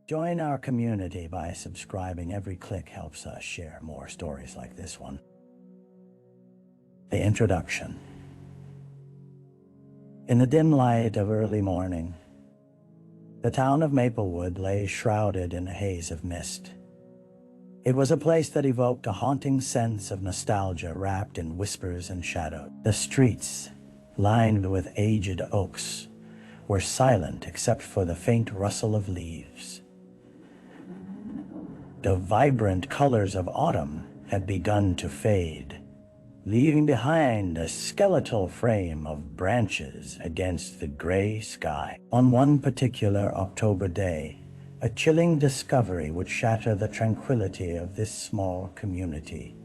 Join our community by subscribing. Every click helps us share more stories like this one. The introduction. In the dim light of early morning, the town of Maplewood lay shrouded in a haze of mist. It was a place that evoked a haunting sense of nostalgia wrapped in whispers and shadow. The streets, lined with aged oaks, were silent except for the faint rustle of leaves. The vibrant colors of autumn had begun to fade, leaving behind a skeletal frame of branches against the gray sky. On one particular October day, a chilling discovery would shatter the tranquility of this small community,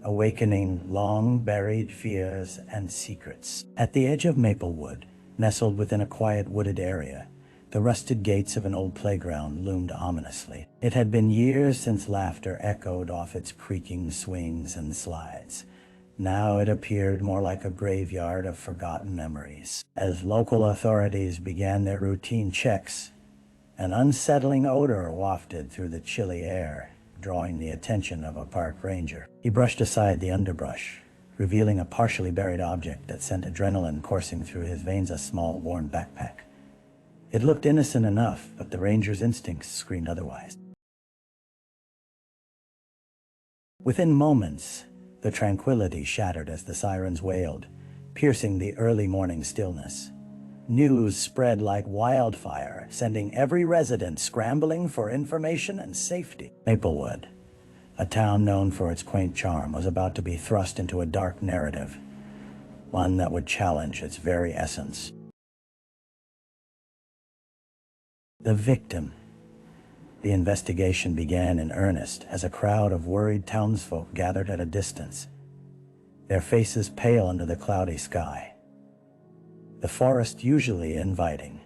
awakening long-buried fears and secrets. At the edge of Maplewood, nestled within a quiet wooded area, the rusted gates of an old playground loomed ominously. It had been years since laughter echoed off its creaking swings and slides. Now it appeared more like a graveyard of forgotten memories. As local authorities began their routine checks, an unsettling odor wafted through the chilly air, drawing the attention of a park ranger. He brushed aside the underbrush, revealing a partially buried object that sent adrenaline coursing through his veins. A small, worn backpack. It looked innocent enough, but the ranger's instincts screamed otherwise. Within moments, the tranquility shattered as the sirens wailed, piercing the early morning stillness. News spread like wildfire, sending every resident scrambling for information and safety. Maplewood, a town known for its quaint charm, was about to be thrust into a dark narrative, one that would challenge its very essence. The victim. The investigation began in earnest as a crowd of worried townsfolk gathered at a distance, their faces pale under the cloudy sky. The forest, usually inviting,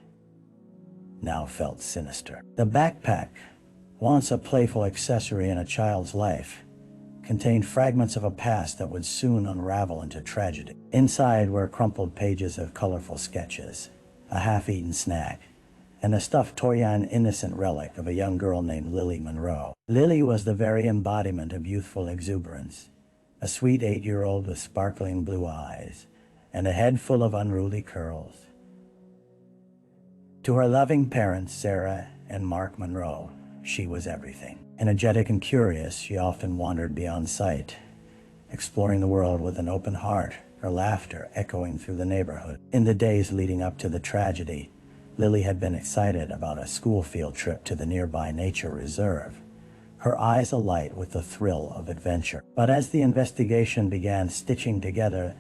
now felt sinister. The backpack, once a playful accessory in a child's life, contained fragments of a past that would soon unravel into tragedy. Inside were crumpled pages of colorful sketches, a half-eaten snack, and a stuffed toy, an innocent relic of a young girl named Lily Monroe. Lily was the very embodiment of youthful exuberance, a sweet 8-year-old with sparkling blue eyes and a head full of unruly curls. To her loving parents, Sarah and Mark Monroe, she was everything. Energetic and curious, she often wandered beyond sight, exploring the world with an open heart, her laughter echoing through the neighborhood. In the days leading up to the tragedy, Lily had been excited about a school field trip to the nearby nature reserve, her eyes alight with the thrill of adventure. But as the investigation began stitching together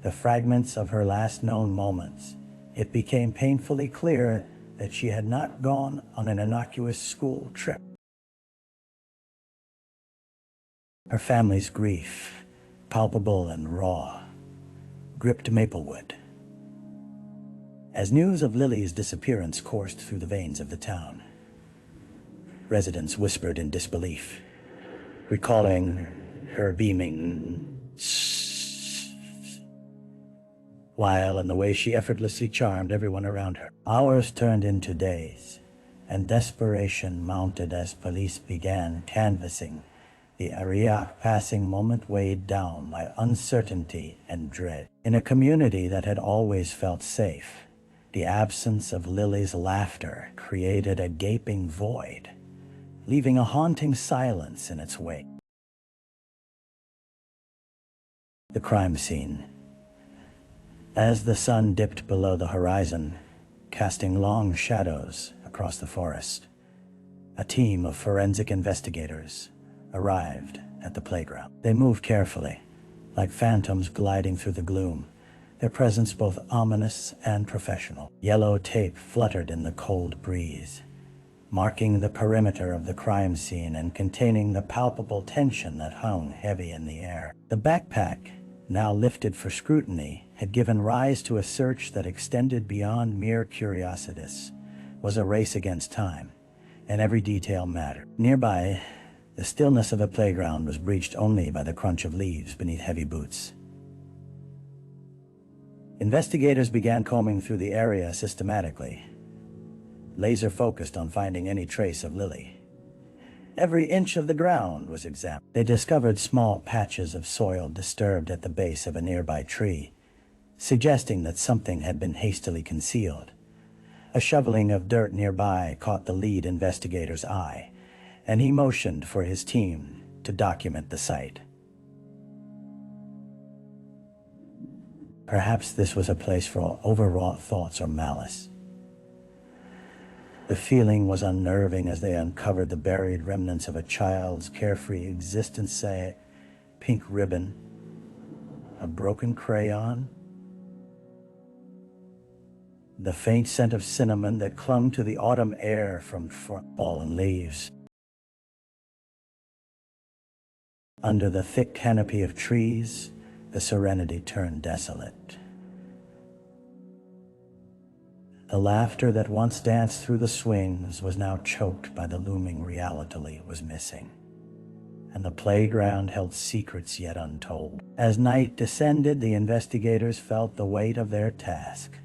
the fragments of her last known moments, it became painfully clear that she had not gone on an innocuous school trip. Her family's grief, palpable and raw, gripped Maplewood. As news of Lily's disappearance coursed through the veins of the town, residents whispered in disbelief, recalling her beaming smile and the way she effortlessly charmed everyone around her. Hours turned into days, and desperation mounted as police began canvassing the area. Passing moment weighed down by uncertainty and dread. In a community that had always felt safe, the absence of Lily's laughter created a gaping void, leaving a haunting silence in its wake. The crime scene. As the sun dipped below the horizon, casting long shadows across the forest, a team of forensic investigators arrived at the playground. They moved carefully, like phantoms gliding through the gloom, their presence both ominous and professional. Yellow tape fluttered in the cold breeze, marking the perimeter of the crime scene and containing the palpable tension that hung heavy in the air. The backpack, now lifted for scrutiny, had given rise to a search that extended beyond mere curiosity. Was a race against time, and every detail mattered. Nearby, the stillness of the playground was breached only by the crunch of leaves beneath heavy boots. Investigators began combing through the area systematically, laser focused on finding any trace of Lily. Every inch of the ground was examined. They discovered small patches of soil disturbed at the base of a nearby tree, suggesting that something had been hastily concealed. A shoveling of dirt nearby caught the lead investigator's eye, and he motioned for his team to document the site. Perhaps this was a place for overwrought thoughts or malice. The feeling was unnerving as they uncovered the buried remnants of a child's carefree existence, say, pink ribbon, a broken crayon, the faint scent of cinnamon that clung to the autumn air from fallen leaves. Under the thick canopy of trees, the serenity turned desolate. The laughter that once danced through the swings was now choked by the looming reality it was missing, and the playground held secrets yet untold. As night descended, the investigators felt the weight of their task.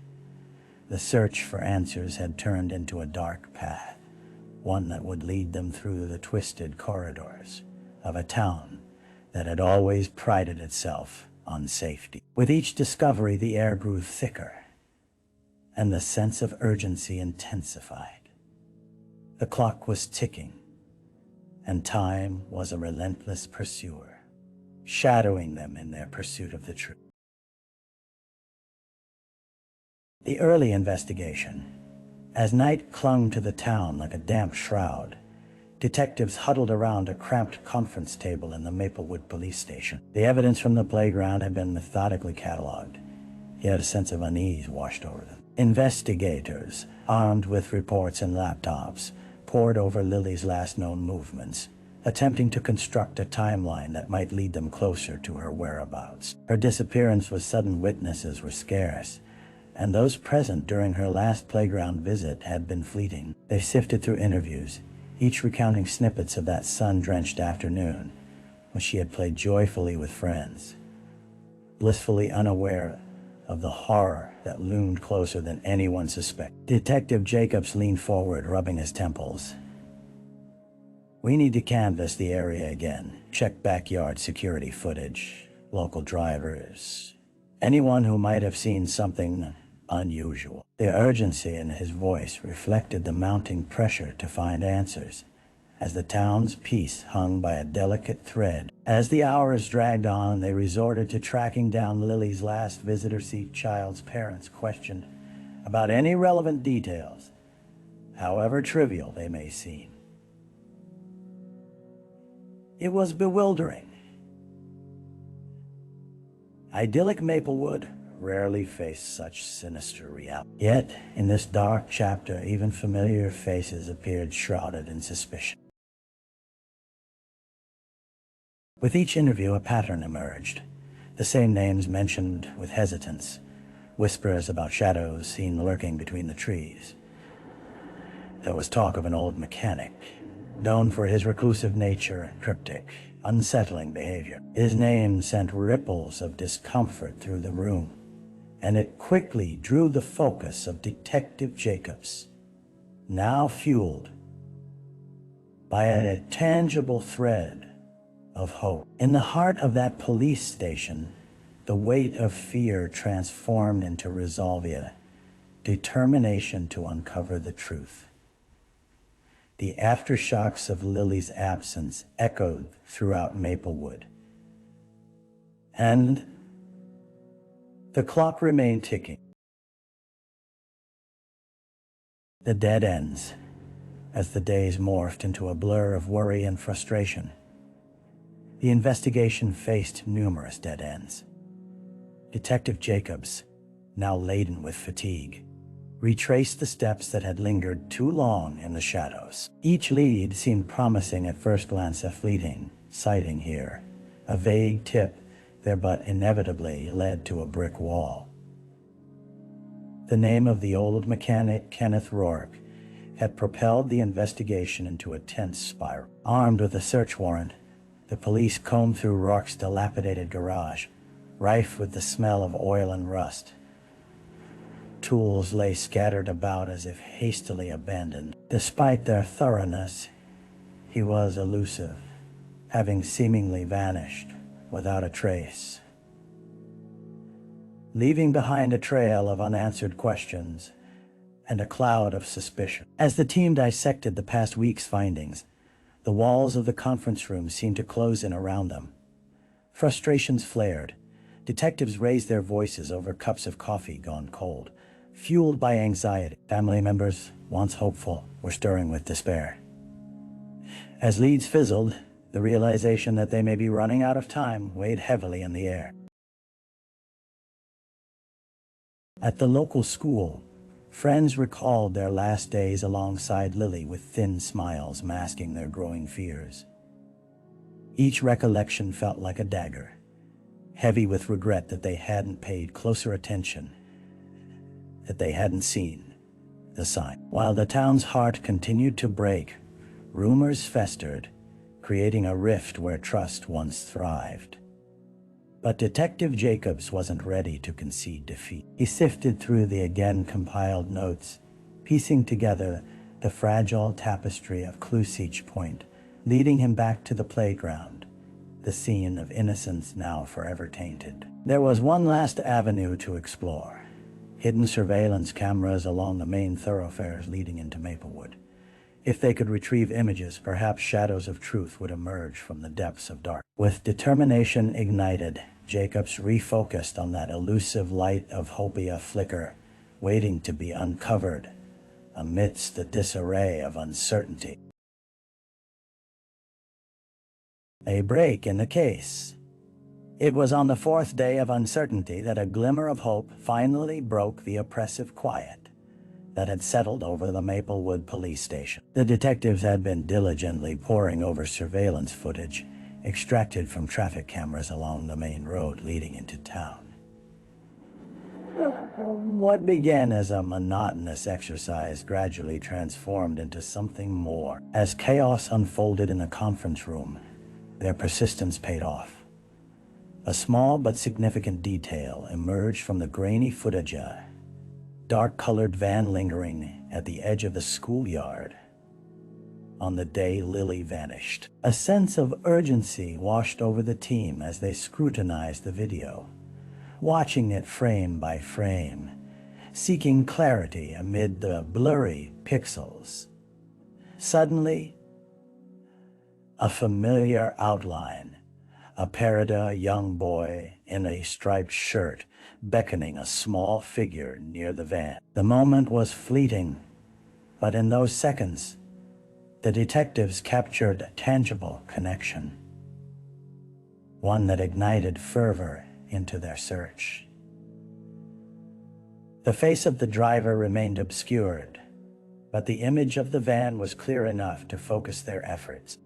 The search for answers had turned into a dark path, one that would lead them through the twisted corridors of a town that had always prided itself on safety. With each discovery, the air grew thicker, and the sense of urgency intensified. The clock was ticking, and time was a relentless pursuer, shadowing them in their pursuit of the truth. The early investigation. As night clung to the town like a damp shroud, detectives huddled around a cramped conference table in the Maplewood police station. The evidence from the playground had been methodically cataloged, yet a sense of unease washed over them. Investigators, armed with reports and laptops, pored over Lily's last known movements, attempting to construct a timeline that might lead them closer to her whereabouts. Her disappearance was sudden, witnesses were scarce, and those present during her last playground visit had been fleeting. They sifted through interviews, each recounting snippets of that sun-drenched afternoon when she had played joyfully with friends, blissfully unaware of the horror that loomed closer than anyone suspected. Detective Jacobs leaned forward, rubbing his temples. "We need to canvass the area again, check backyard security footage, local drivers, anyone who might have seen something unusual." The urgency in his voice reflected the mounting pressure to find answers, as the town's peace hung by a delicate thread. As the hours dragged on, they resorted to tracking down Lily's last visitor seat child's parents, questioned about any relevant details, however trivial they may seem. It was bewildering. Idyllic Maplewood rarely faced such sinister reality. Yet, in this dark chapter, even familiar faces appeared shrouded in suspicion. With each interview, a pattern emerged. The same names mentioned with hesitance, whispers about shadows seen lurking between the trees. There was talk of an old mechanic, known for his reclusive nature and cryptic, unsettling behavior. His name sent ripples of discomfort through the room, and it quickly drew the focus of Detective Jacobs, now fueled by a tangible thread of hope. In the heart of that police station, the weight of fear transformed into resolve, determination to uncover the truth. The aftershocks of Lily's absence echoed throughout Maplewood, and the clock remained ticking. The dead ends, as the days morphed into a blur of worry and frustration. The investigation faced numerous dead ends. Detective Jacobs, now laden with fatigue, retraced the steps that had lingered too long in the shadows. Each lead seemed promising at first glance, a fleeting sighting here, a vague tip there, but inevitably led to a brick wall. The name of the old mechanic, Kenneth Rourke, had propelled the investigation into a tense spiral. Armed with a search warrant, the police combed through Rourke's dilapidated garage, rife with the smell of oil and rust. tools lay scattered about as if hastily abandoned. Despite their thoroughness, he was elusive, having seemingly vanished without a trace, leaving behind a trail of unanswered questions and a cloud of suspicion. As the team dissected the past week's findings, the walls of the conference room seemed to close in around them. Frustrations flared. Detectives raised their voices over cups of coffee gone cold, fueled by anxiety. Family members, once hopeful, were stirring with despair. As leads fizzled, the realization that they may be running out of time weighed heavily in the air. At the local school, friends recalled their last days alongside Lily with thin smiles masking their growing fears. Each recollection felt like a dagger, heavy with regret that they hadn't paid closer attention, that they hadn't seen the sign. While the town's heart continued to break, rumors festered, creating a rift where trust once thrived. But Detective Jacobs wasn't ready to concede defeat. He sifted through the again-compiled notes, piecing together the fragile tapestry of clues each point, leading him back to the playground, the scene of Innocence now forever tainted. There was one last avenue to explore: hidden surveillance cameras along the main thoroughfares leading into Maplewood. If they could retrieve images, perhaps shadows of truth would emerge from the depths of dark. With determination ignited, Jacobs refocused on that elusive light of hopia flicker, waiting to be uncovered amidst the disarray of uncertainty. A break in the case. It was on the fourth day of uncertainty that a glimmer of hope finally broke the oppressive quiet that had settled over the Maplewood police station. The detectives had been diligently poring over surveillance footage extracted from traffic cameras along the main road leading into town. What began as a monotonous exercise gradually transformed into something more. As chaos unfolded in the conference room, their persistence paid off. A small but significant detail emerged from the grainy footage: a dark-colored van lingering at the edge of the schoolyard on the day Lily vanished. A sense of urgency washed over the team as they scrutinized the video, watching it frame by frame, seeking clarity amid the blurry pixels. Suddenly, a familiar outline appeared: a young boy in a striped shirt beckoning a small figure near the van. The moment was fleeting, but in those seconds, the detectives captured a tangible connection, one that ignited fervor into their search. The face of the driver remained obscured, but the image of the van was clear enough to focus their efforts.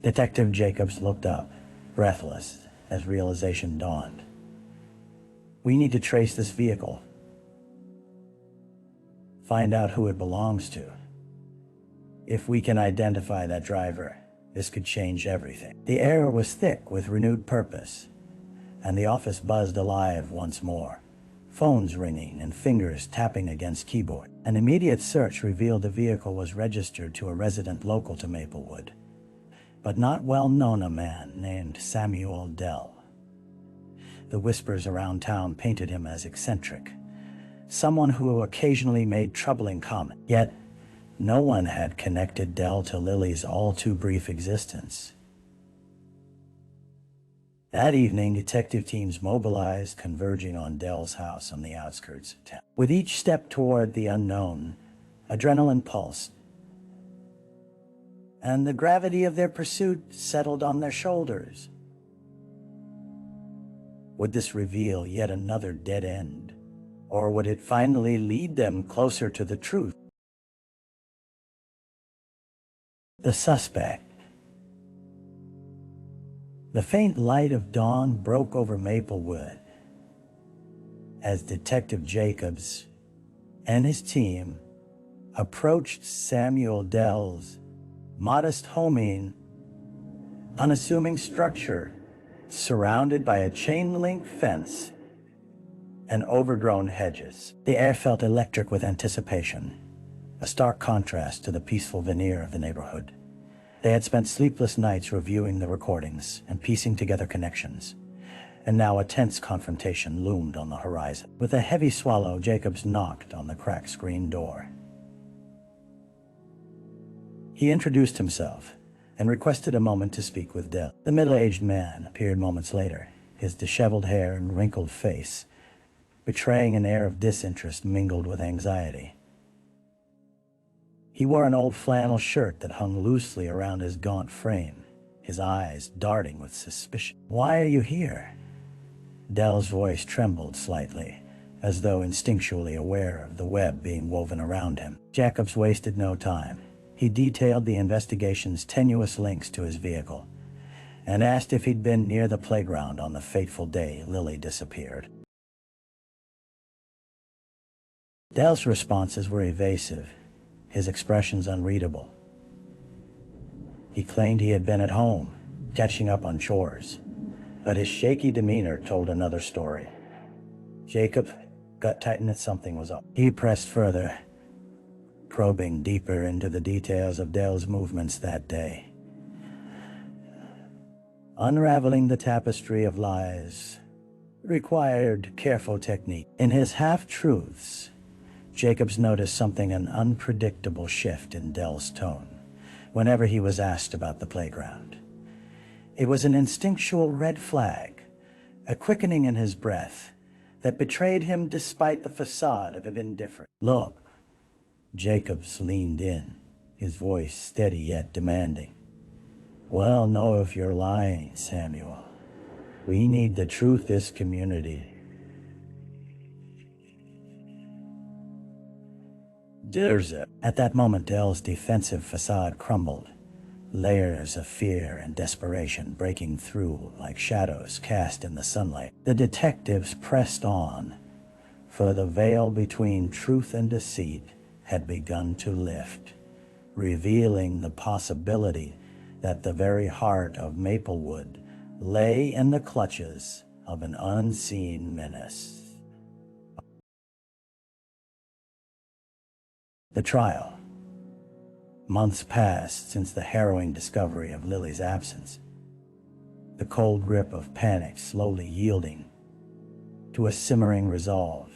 Detective Jacobs looked up, breathless, as realization dawned. We need to trace this vehicle. Find out who it belongs to. If we can identify that driver, this could change everything. The air was thick with renewed purpose, and the office buzzed alive once more, phones ringing and fingers tapping against keyboard. An immediate search revealed the vehicle was registered to a resident local to Maplewood, but not well known, a man named Samuel Dell. The whispers around town painted him as eccentric, someone who occasionally made troubling comments. Yet, no one had connected Dell to Lily's all-too-brief existence. That evening, detective teams mobilized, converging on Dell's house on the outskirts of town. With each step toward the unknown, adrenaline pulsed, and the gravity of their pursuit settled on their shoulders. Would this reveal yet another dead end, or would it finally lead them closer to the truth? The suspect. The faint light of dawn broke over Maplewood as Detective Jacobs and his team approached Samuel Dell's modest homing, unassuming structure surrounded by a chain-link fence and overgrown hedges. The air felt electric with anticipation, a stark contrast to the peaceful veneer of the neighborhood. They had spent sleepless nights reviewing the recordings and piecing together connections, and now a tense confrontation loomed on the horizon. With a heavy swallow, Jacobs knocked on the cracked screen door. He introduced himself and requested a moment to speak with Dell. The middle-aged man appeared moments later, his disheveled hair and wrinkled face betraying an air of disinterest mingled with anxiety. He wore an old flannel shirt that hung loosely around his gaunt frame, his eyes darting with suspicion. "Why are you here?" Dell's voice trembled slightly, as though instinctually aware of the web being woven around him. Jacobs wasted no time. He detailed the investigation's tenuous links to his vehicle and asked if he'd been near the playground on the fateful day Lily disappeared. Dell's responses were evasive, his expressions unreadable. He claimed he had been at home, catching up on chores, but his shaky demeanor told another story. Jacob gut tightened that something was up. He pressed further, probing deeper into the details of Dell's movements that day. Unraveling the tapestry of lies required careful technique. In his half-truths, Jacobs noticed an unpredictable shift in Dell's tone whenever he was asked about the playground. It was an instinctual red flag, a quickening in his breath that betrayed him despite the facade of indifference. "Look," Jacobs leaned in, his voice steady yet demanding. "Well, know if you're lying, Samuel. We need the truth this community." At that moment, Dell's defensive facade crumbled, layers of fear and desperation breaking through like shadows cast in the sunlight. The detectives pressed on, for the veil between truth and deceit had begun to lift, revealing the possibility that the very heart of Maplewood lay in the clutches of an unseen menace. The trial. Months passed since the harrowing discovery of Lily's absence, the cold grip of panic slowly yielding to a simmering resolve.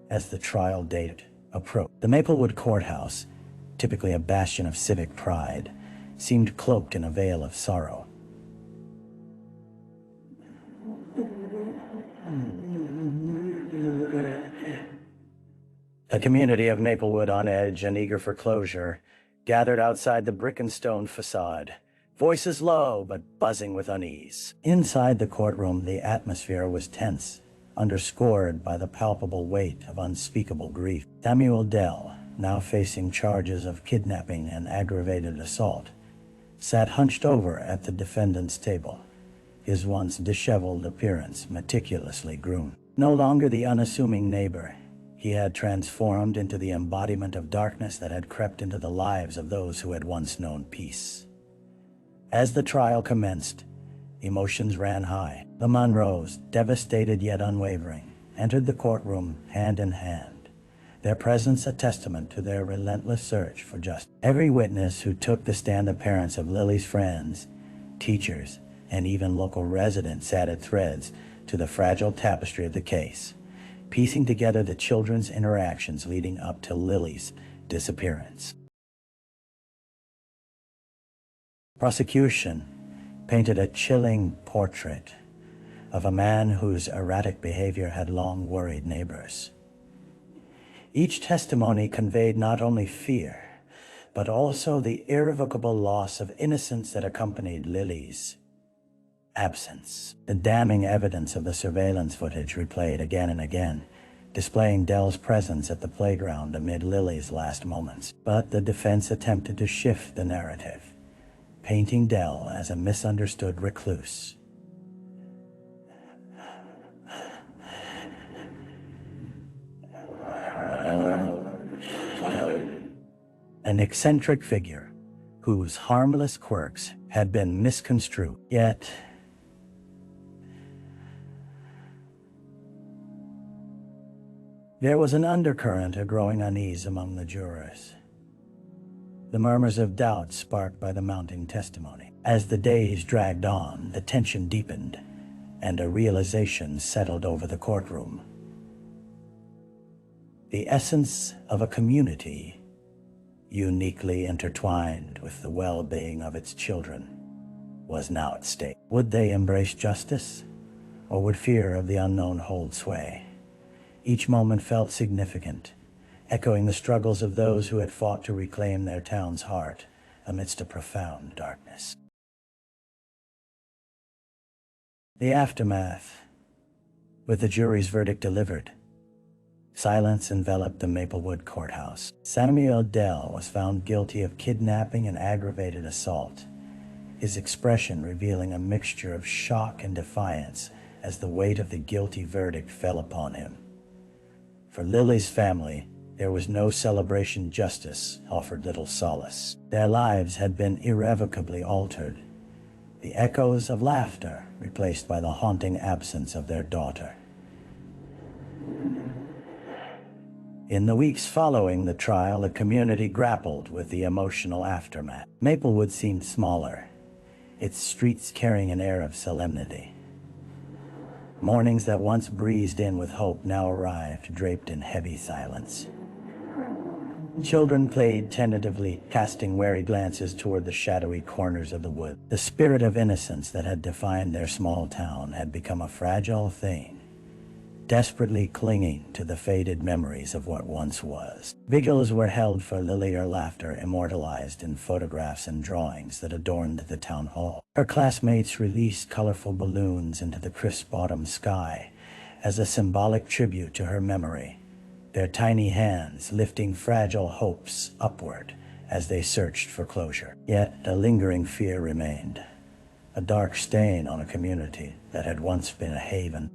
As the trial date approached, the Maplewood courthouse, typically a bastion of civic pride, seemed cloaked in a veil of sorrow. A community of Maplewood on edge and eager for closure gathered outside the brick and stone facade, voices low but buzzing with unease. Inside the courtroom, the atmosphere was tense, underscored by the palpable weight of unspeakable grief. Samuel Dell, now facing charges of kidnapping and aggravated assault, sat hunched over at the defendant's table, his once disheveled appearance meticulously groomed. No longer the unassuming neighbor, he had transformed into the embodiment of darkness that had crept into the lives of those who had once known peace. As the trial commenced, emotions ran high. The Monroes, devastated yet unwavering, entered the courtroom hand in hand, their presence a testament to their relentless search for justice. Every witness who took the stand, the parents of Lily's friends, teachers, and even local residents added threads to the fragile tapestry of the case, piecing together the children's interactions leading up to Lily's disappearance. Prosecution painted a chilling portrait of a man whose erratic behavior had long worried neighbors. Each testimony conveyed not only fear, but also the irrevocable loss of innocence that accompanied Lily's absence. The damning evidence of the surveillance footage replayed again and again, displaying Dell's presence at the playground amid Lily's last moments. But the defense attempted to shift the narrative, painting Dell as a misunderstood recluse. An eccentric figure whose harmless quirks had been misconstrued. Yet, There was an undercurrent of growing unease among the jurors. The murmurs of doubt sparked by the mounting testimony. As the days dragged on, the tension deepened, and a realization settled over the courtroom. The essence of a community, uniquely intertwined with the well-being of its children, was now at stake. Would they embrace justice, or would fear of the unknown hold sway? Each moment felt significant, echoing the struggles of those who had fought to reclaim their town's heart amidst a profound darkness. The aftermath. With the jury's verdict delivered, silence enveloped the Maplewood courthouse. Samuel Dell was found guilty of kidnapping and aggravated assault, his expression revealing a mixture of shock and defiance as the weight of the guilty verdict fell upon him. For Lily's family, there was no celebration. Justice offered little solace. Their lives had been irrevocably altered, the echoes of laughter replaced by the haunting absence of their daughter. In the weeks following the trial, the community grappled with the emotional aftermath. Maplewood seemed smaller, its streets carrying an air of solemnity. Mornings that once breezed in with hope now arrived draped in heavy silence. Children played tentatively, casting wary glances toward the shadowy corners of the wood. The spirit of innocence that had defined their small town had become a fragile thing, desperately clinging to the faded memories of what once was. Vigils were held for Lily, her laughter immortalized in photographs and drawings that adorned the town hall. Her classmates released colorful balloons into the crisp autumn sky as a symbolic tribute to her memory, their tiny hands lifting fragile hopes upward as they searched for closure. Yet a lingering fear remained, a dark stain on a community that had once been a haven.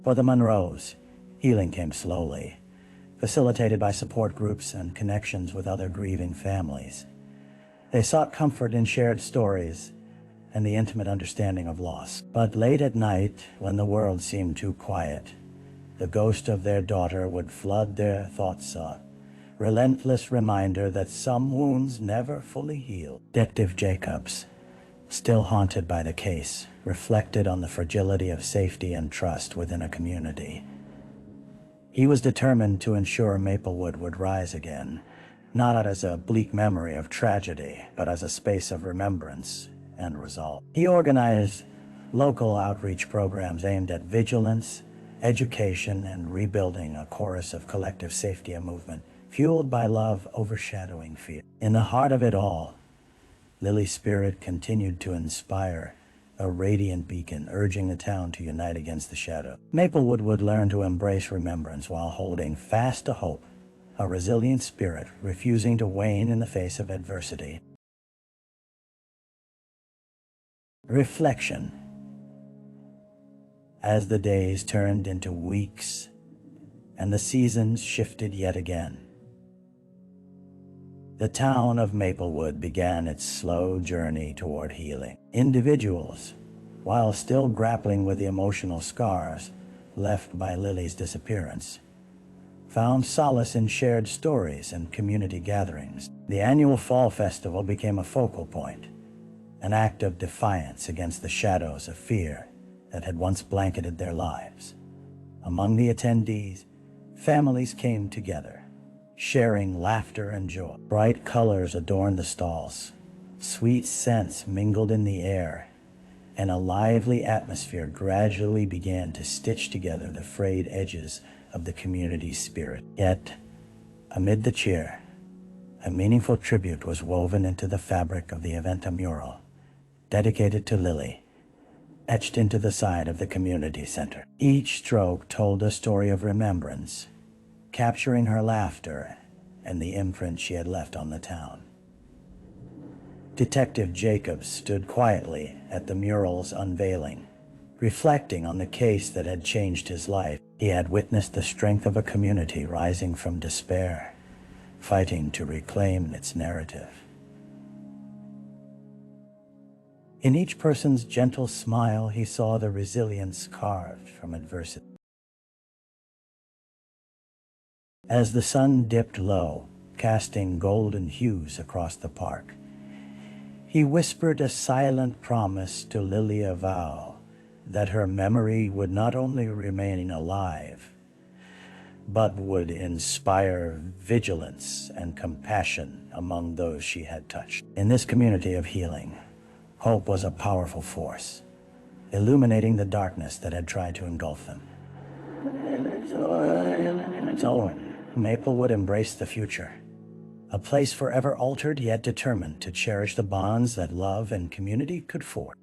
For the Monroes, healing came slowly, facilitated by support groups and connections with other grieving families. They sought comfort in shared stories and the intimate understanding of loss. But late at night, when the world seemed too quiet, the ghost of their daughter would flood their thoughts, a relentless reminder that some wounds never fully heal. Detective Jacobs, still haunted by the case, reflected on the fragility of safety and trust within a community. He was determined to ensure Maplewood would rise again, not as a bleak memory of tragedy, but as a space of remembrance and resolve. He organized local outreach programs aimed at vigilance, education, and rebuilding a chorus of collective safety, a movement fueled by love overshadowing fear. In the heart of it all, Lily's spirit continued to inspire, a radiant beacon urging the town to unite against the shadow. Maplewood would learn to embrace remembrance while holding fast to hope, a resilient spirit refusing to wane in the face of adversity. Reflection. As the days turned into weeks and the seasons shifted yet again, the town of Maplewood began its slow journey toward healing. Individuals, while still grappling with the emotional scars left by Lily's disappearance, found solace in shared stories and community gatherings. The annual Fall Festival became a focal point, an act of defiance against the shadows of fear that had once blanketed their lives. Among the attendees, families came together, sharing laughter and joy. Bright colors adorned the stalls, sweet scents mingled in the air, and a lively atmosphere gradually began to stitch together the frayed edges of the community's spirit. Yet, amid the cheer, a meaningful tribute was woven into the fabric of the event, a mural dedicated to Lily, etched into the side of the community center. Each stroke told a story of remembrance, capturing her laughter and the imprint she had left on the town. Detective Jacobs stood quietly at the mural's unveiling, reflecting on the case that had changed his life. He had witnessed the strength of a community rising from despair, fighting to reclaim its narrative. In each person's gentle smile, he saw the resilience carved from adversity. As the sun dipped low, casting golden hues across the park, he whispered a silent promise to Lily Vow that her memory would not only remain alive, but would inspire vigilance and compassion among those she had touched. In this community of healing, hope was a powerful force, illuminating the darkness that had tried to engulf them. So, Maplewood embraced the future, a place forever altered yet determined to cherish the bonds that love and community could forge.